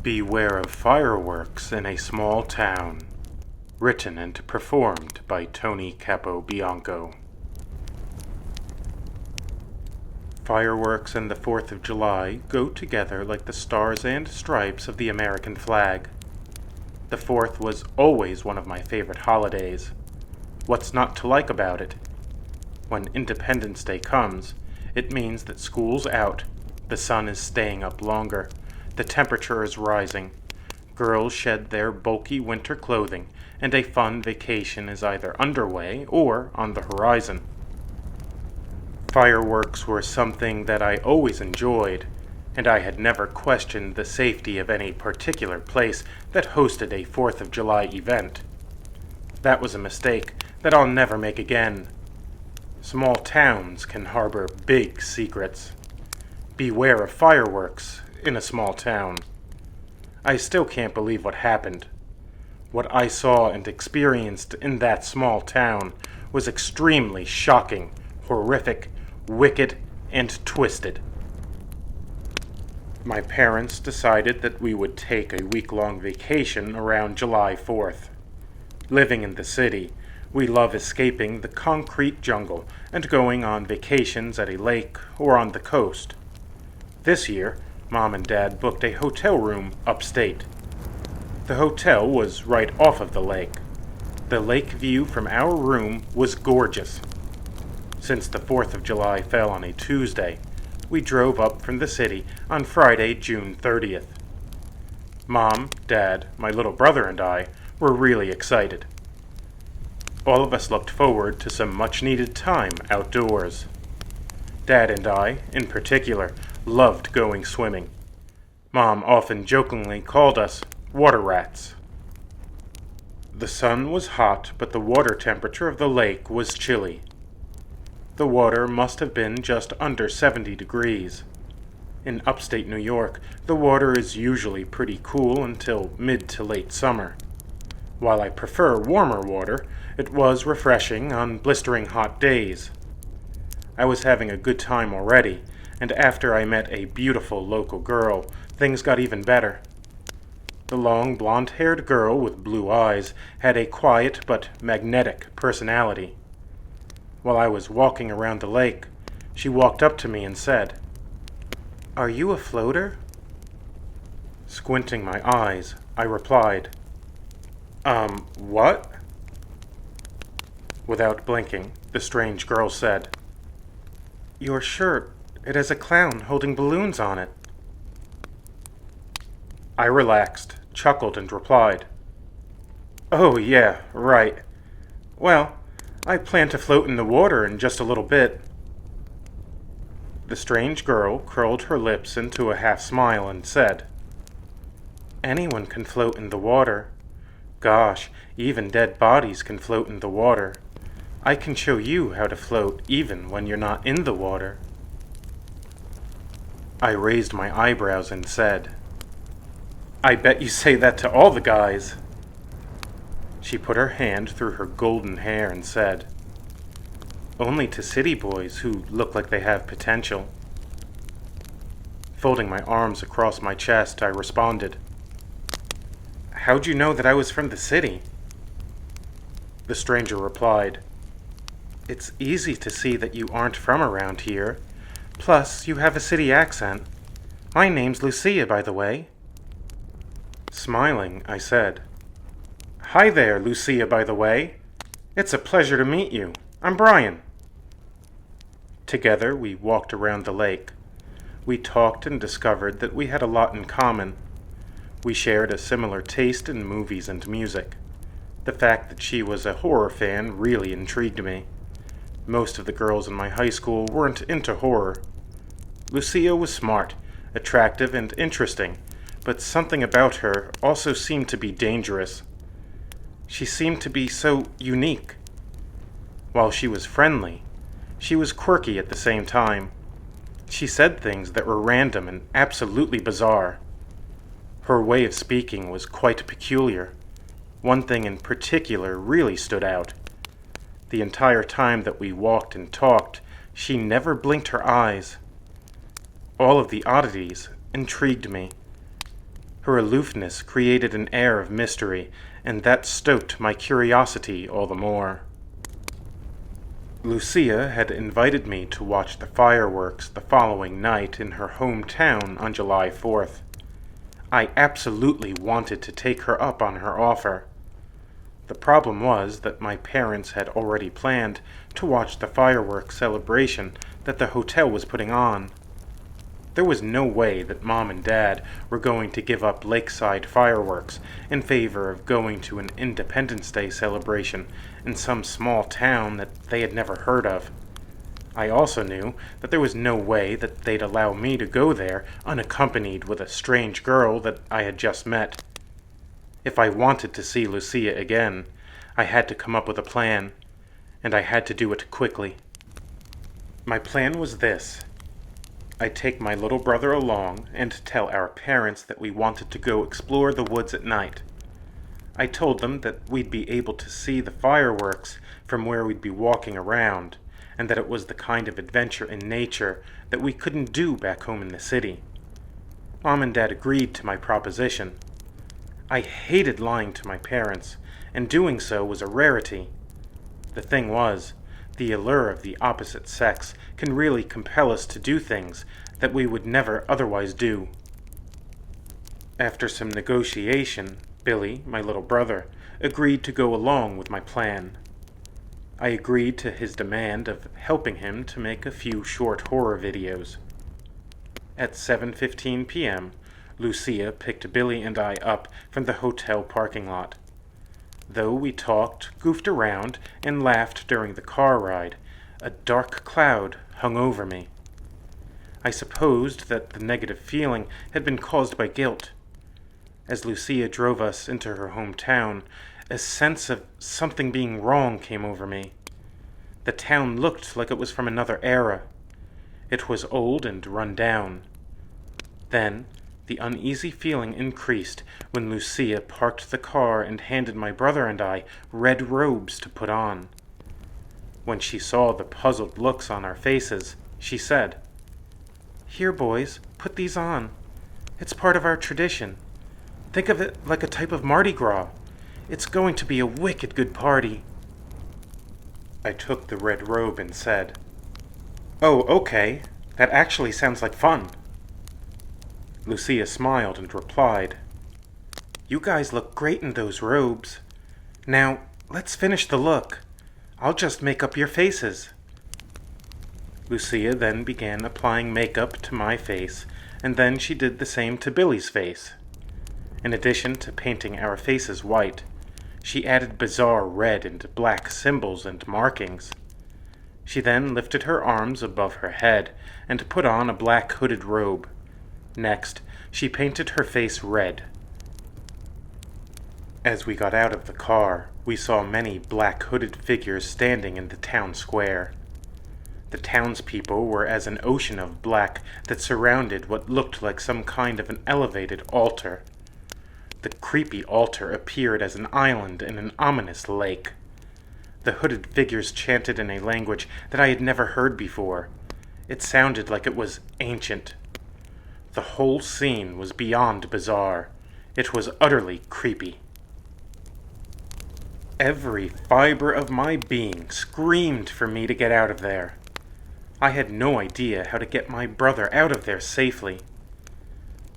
Beware of Fireworks in a Small Town. Written and performed by Tony Capobianco. Fireworks and the 4th of July go together like the stars and stripes of the American flag. The 4th was always one of my favorite holidays. What's not to like about it? When Independence Day comes, it means that school's out, the sun is staying up longer, the temperature is rising, girls shed their bulky winter clothing, and a fun vacation is either underway or on the horizon. Fireworks were something that I always enjoyed, and I had never questioned the safety of any particular place that hosted a 4th of July event. That was a mistake that I'll never make again. Small towns can harbor big secrets. Beware of fireworks in a small town. I still can't believe what happened. What I saw and experienced in that small town was extremely shocking, horrific, wicked, and twisted. My parents decided that we would take a week-long vacation around July 4th. Living in the city, we love escaping the concrete jungle and going on vacations at a lake or on the coast. This year, Mom and Dad booked a hotel room upstate. The hotel was right off of the lake. The lake view from our room was gorgeous. Since the 4th of July fell on a Tuesday, we drove up from the city on Friday, June 30th. Mom, Dad, my little brother, and I were really excited. All of us looked forward to some much-needed time outdoors. Dad and I, in particular, loved going swimming. Mom often jokingly called us water rats. The sun was hot, but the water temperature of the lake was chilly. The water must have been just under 70 degrees. In upstate New York, the water is usually pretty cool until mid to late summer. While I prefer warmer water, it was refreshing on blistering hot days. I was having a good time already, and after I met a beautiful local girl, things got even better. The long blonde-haired girl with blue eyes had a quiet but magnetic personality. While I was walking around the lake, she walked up to me and said, "Are you a floater?" Squinting my eyes, I replied, What?" Without blinking, the strange girl said, "Your shirt, it has a clown holding balloons on it." I relaxed, chuckled, and replied, "Oh yeah, right. Well, I plan to float in the water in just a little bit." The strange girl curled her lips into a half-smile and said, "Anyone can float in the water. Gosh, even dead bodies can float in the water. I can show you how to float even when you're not in the water." I raised my eyebrows and said, "I bet you say that to all the guys." She put her hand through her golden hair and said, "Only to city boys who look like they have potential." Folding my arms across my chest, I responded, "How'd you know that I was from the city?" The stranger replied, "It's easy to see that you aren't from around here. Plus, you have a city accent. My name's Lucia, by the way." Smiling, I said, "Hi there, Lucia, by the way. It's a pleasure to meet you. I'm Brian." Together, we walked around the lake. We talked and discovered that we had a lot in common. We shared a similar taste in movies and music. The fact that she was a horror fan really intrigued me. Most of the girls in my high school weren't into horror. Lucia was smart, attractive, and interesting, but something about her also seemed to be dangerous. She seemed to be so unique. While she was friendly, she was quirky at the same time. She said things that were random and absolutely bizarre. Her way of speaking was quite peculiar. One thing in particular really stood out. The entire time that we walked and talked, she never blinked her eyes. All of the oddities intrigued me. Her aloofness created an air of mystery, and that stoked my curiosity all the more. Lucia had invited me to watch the fireworks the following night in her hometown on July 4th. I absolutely wanted to take her up on her offer. The problem was that my parents had already planned to watch the fireworks celebration that the hotel was putting on. There was no way that Mom and Dad were going to give up lakeside fireworks in favor of going to an Independence Day celebration in some small town that they had never heard of. I also knew that there was no way that they'd allow me to go there unaccompanied with a strange girl that I had just met. If I wanted to see Lucia again, I had to come up with a plan, and I had to do it quickly. My plan was this. I'd take my little brother along and tell our parents that we wanted to go explore the woods at night. I told them that we'd be able to see the fireworks from where we'd be walking around, and that it was the kind of adventure in nature that we couldn't do back home in the city. Mom and Dad agreed to my proposition. I hated lying to my parents, and doing so was a rarity. The thing was, the allure of the opposite sex can really compel us to do things that we would never otherwise do. After some negotiation, Billy, my little brother, agreed to go along with my plan. I agreed to his demand of helping him to make a few short horror videos. At 7:15 p.m., Lucia picked Billy and I up from the hotel parking lot. Though we talked, goofed around, and laughed during the car ride, a dark cloud hung over me. I supposed that the negative feeling had been caused by guilt. As Lucia drove us into her hometown, a sense of something being wrong came over me. The town looked like it was from another era. It was old and run down. Then, the uneasy feeling increased when Lucia parked the car and handed my brother and I red robes to put on. When she saw the puzzled looks on our faces, she said, "Here, boys, put these on. It's part of our tradition. Think of it like a type of Mardi Gras. It's going to be a wicked good party." I took the red robe and said, "Oh, okay. That actually sounds like fun." Lucia smiled and replied, "You guys look great in those robes. Now, let's finish the look. I'll just make up your faces." Lucia then began applying makeup to my face, and then she did the same to Billy's face. In addition to painting our faces white, she added bizarre red and black symbols and markings. She then lifted her arms above her head and put on a black hooded robe. Next, she painted her face red. As we got out of the car, we saw many black hooded figures standing in the town square. The townspeople were as an ocean of black that surrounded what looked like some kind of an elevated altar. The creepy altar appeared as an island in an ominous lake. The hooded figures chanted in a language that I had never heard before. It sounded like it was ancient. The whole scene was beyond bizarre. It was utterly creepy. Every fiber of my being screamed for me to get out of there. I had no idea how to get my brother out of there safely.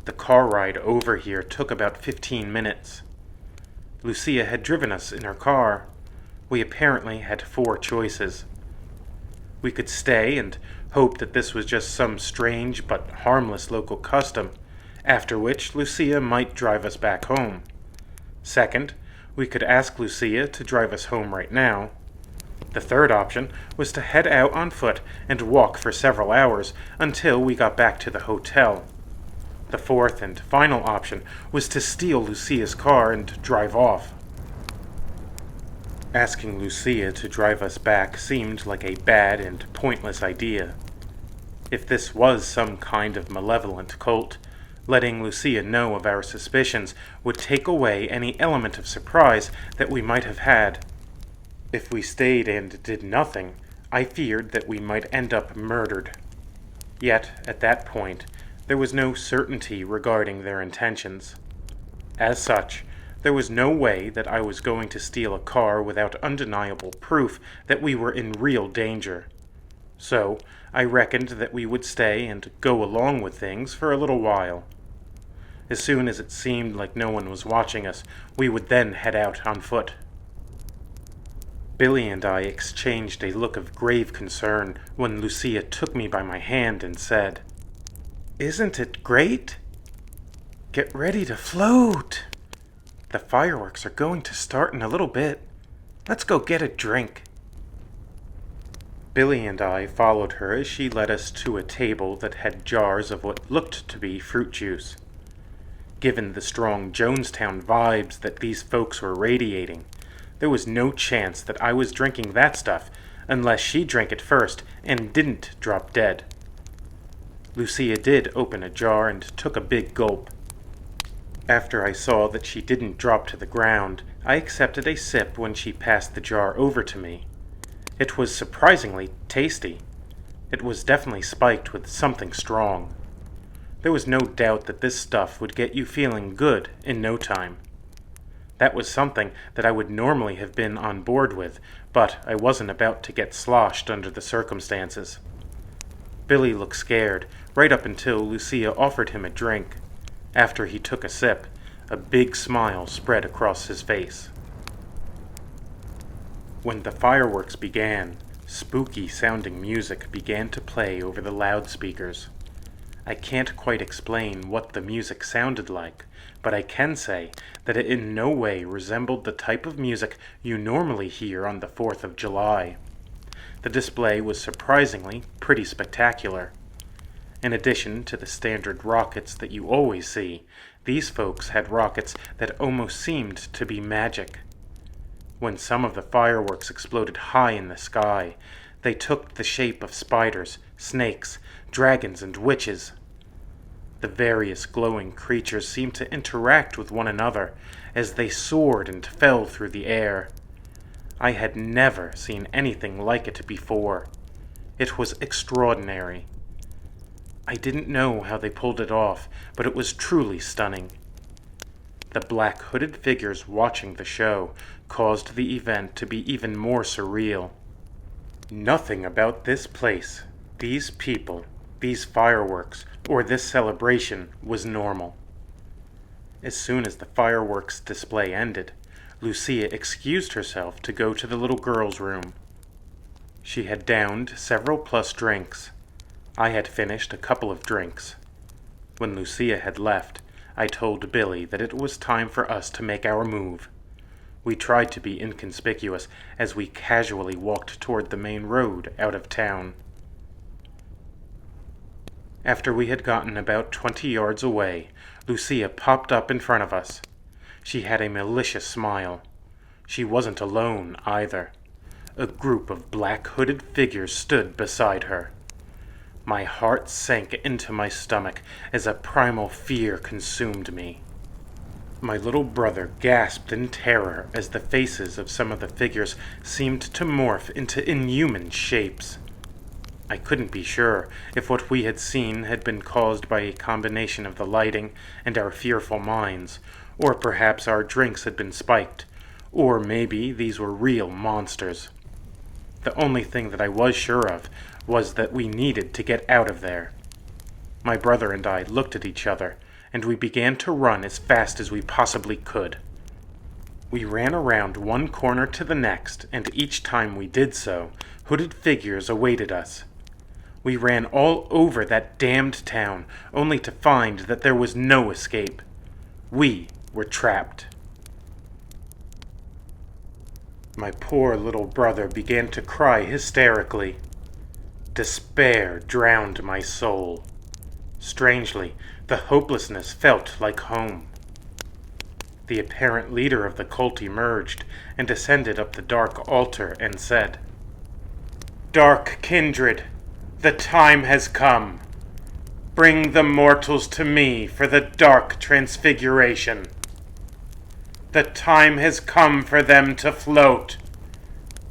The car ride over here took about 15 minutes. Lucia had driven us in her car. We apparently had 4 choices. We could stay and hope that this was just some strange but harmless local custom, after which Lucia might drive us back home. Second, we could ask Lucia to drive us home right now. The third option was to head out on foot and walk for several hours until we got back to the hotel. The fourth and final option was to steal Lucia's car and drive off. Asking Lucia to drive us back seemed like a bad and pointless idea. If this was some kind of malevolent cult, letting Lucia know of our suspicions would take away any element of surprise that we might have had. If we stayed and did nothing, I feared that we might end up murdered. Yet, at that point, there was no certainty regarding their intentions. As such, there was no way that I was going to steal a car without undeniable proof that we were in real danger. So, I reckoned that we would stay and go along with things for a little while. As soon as it seemed like no one was watching us, we would then head out on foot. Billy and I exchanged a look of grave concern when Lucia took me by my hand and said, "Isn't it great? Get ready to float! The fireworks are going to start in a little bit. Let's go get a drink." Billy and I followed her as she led us to a table that had jars of what looked to be fruit juice. Given the strong Jonestown vibes that these folks were radiating, there was no chance that I was drinking that stuff unless she drank it first and didn't drop dead. Lucia did open a jar and took a big gulp. After I saw that she didn't drop to the ground, I accepted a sip when she passed the jar over to me. It was surprisingly tasty. It was definitely spiked with something strong. There was no doubt that this stuff would get you feeling good in no time. That was something that I would normally have been on board with, but I wasn't about to get sloshed under the circumstances. Billy looked scared, right up until Lucia offered him a drink. After he took a sip, a big smile spread across his face. When the fireworks began, spooky-sounding music began to play over the loudspeakers. I can't quite explain what the music sounded like, but I can say that it in no way resembled the type of music you normally hear on the 4th of July. The display was surprisingly pretty spectacular. In addition to the standard rockets that you always see, these folks had rockets that almost seemed to be magic. When some of the fireworks exploded high in the sky, they took the shape of spiders, snakes, dragons, and witches. The various glowing creatures seemed to interact with one another as they soared and fell through the air. I had never seen anything like it before. It was extraordinary. I didn't know how they pulled it off, but it was truly stunning. The black hooded figures watching the show caused the event to be even more surreal. Nothing about this place, these people, these fireworks, or this celebration was normal. As soon as the fireworks display ended, Lucia excused herself to go to the little girl's room. She had downed several plus drinks. I had finished a couple of drinks. When Lucia had left, I told Billy that it was time for us to make our move. We tried to be inconspicuous as we casually walked toward the main road out of town. After we had gotten about 20 yards away, Lucia popped up in front of us. She had a malicious smile. She wasn't alone, either. A group of black hooded figures stood beside her. My heart sank into my stomach as a primal fear consumed me. My little brother gasped in terror as the faces of some of the figures seemed to morph into inhuman shapes. I couldn't be sure if what we had seen had been caused by a combination of the lighting and our fearful minds, or perhaps our drinks had been spiked, or maybe these were real monsters. The only thing that I was sure of was that we needed to get out of there. My brother and I looked at each other, and we began to run as fast as we possibly could. We ran around one corner to the next, and each time we did so, hooded figures awaited us. We ran all over that damned town, only to find that there was no escape. We were trapped. My poor little brother began to cry hysterically. Despair drowned my soul. Strangely, the hopelessness felt like home. The apparent leader of the cult emerged and ascended up the dark altar and said, "Dark kindred, the time has come. Bring the mortals to me for the dark transfiguration. The time has come for them to float.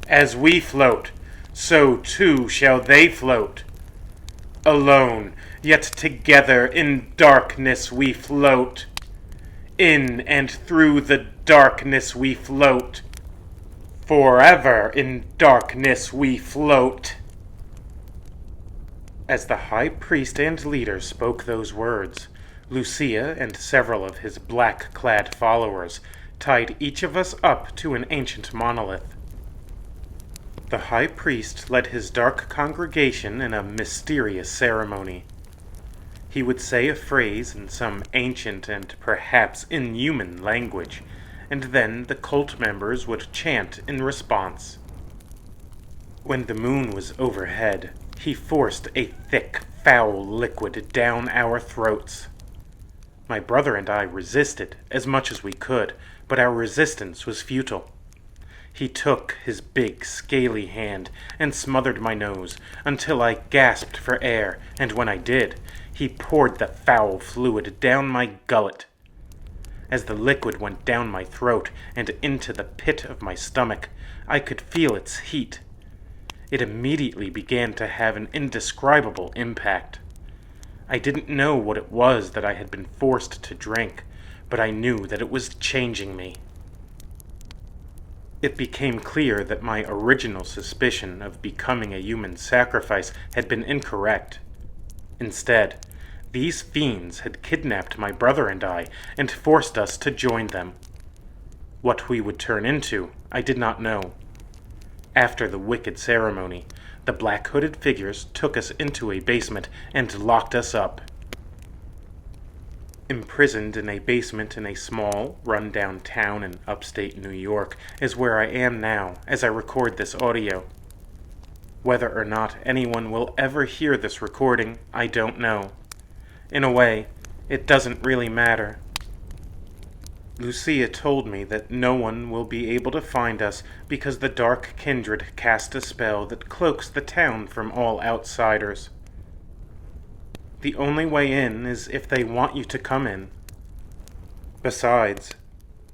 As we float, so too shall they float. Alone, yet together in darkness we float. In and through the darkness we float. Forever in darkness we float. As the high priest and leader spoke those words, Lucia and several of his black-clad followers tied each of us up to an ancient monolith. The high priest led his dark congregation in a mysterious ceremony. He would say a phrase in some ancient and perhaps inhuman language, and then the cult members would chant in response. When the moon was overhead, he forced a thick, foul liquid down our throats. My brother and I resisted as much as we could, but our resistance was futile. He took his big, scaly hand and smothered my nose until I gasped for air, and when I did, he poured the foul fluid down my gullet. As the liquid went down my throat and into the pit of my stomach, I could feel its heat. It immediately began to have an indescribable impact. I didn't know what it was that I had been forced to drink, but I knew that it was changing me. It became clear that my original suspicion of becoming a human sacrifice had been incorrect. Instead, these fiends had kidnapped my brother and I and forced us to join them. What we would turn into, I did not know. After the wicked ceremony, the black-hooded figures took us into a basement and locked us up. Imprisoned in a basement in a small, run-down town in upstate New York is where I am now as I record this audio. Whether or not anyone will ever hear this recording, I don't know. In a way, it doesn't really matter. Lucia told me that no one will be able to find us because the Dark Kindred cast a spell that cloaks the town from all outsiders. The only way in is if they want you to come in. Besides,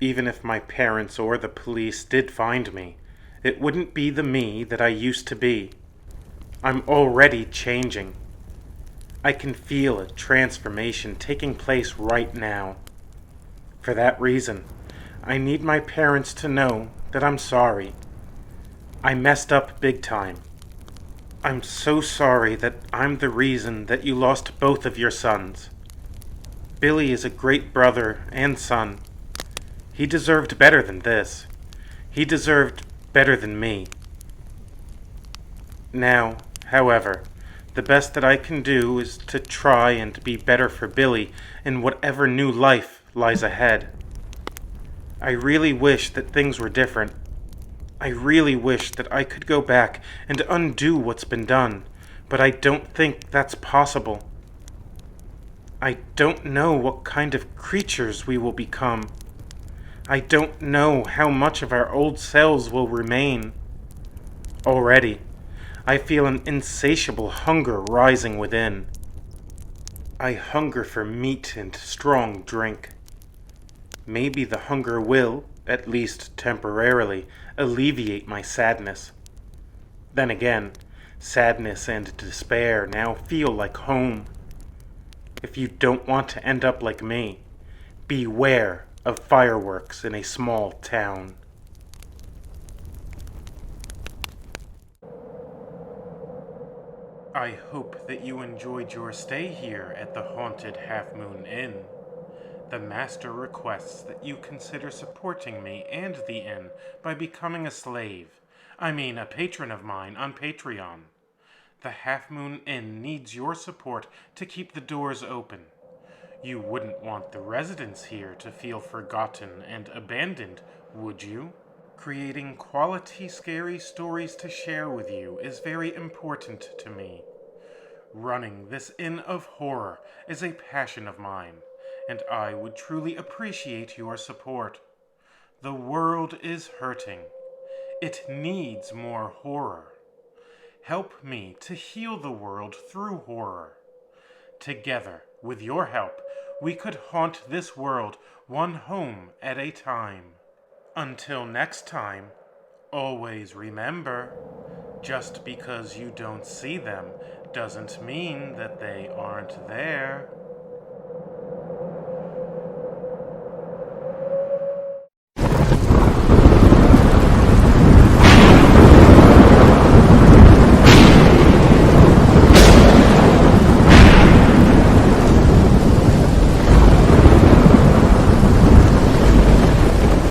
even if my parents or the police did find me, it wouldn't be the me that I used to be. I'm already changing. I can feel a transformation taking place right now. For that reason, I need my parents to know that I'm sorry. I messed up big time. I'm so sorry that I'm the reason that you lost both of your sons. Billy is a great brother and son. He deserved better than this. He deserved better than me. Now, however, the best that I can do is to try and be better for Billy in whatever new life lies ahead. I really wish that things were different. I really wish that I could go back and undo what's been done, but I don't think that's possible. I don't know what kind of creatures we will become. I don't know how much of our old selves will remain. Already, I feel an insatiable hunger rising within. I hunger for meat and strong drink. Maybe the hunger will, at least temporarily, alleviate my sadness. Then again, sadness and despair now feel like home. If you don't want to end up like me, beware of fireworks in a small town. I hope that you enjoyed your stay here at the Haunted Half Moon Inn. The Master requests that you consider supporting me and the inn by becoming a a patron of mine on Patreon. The Half Moon Inn needs your support to keep the doors open. You wouldn't want the residents here to feel forgotten and abandoned, would you? Creating quality scary stories to share with you is very important to me. Running this inn of horror is a passion of mine, and I would truly appreciate your support. The world is hurting. It needs more horror. Help me to heal the world through horror. Together, with your help, we could haunt this world one home at a time. Until next time, always remember, just because you don't see them doesn't mean that they aren't there.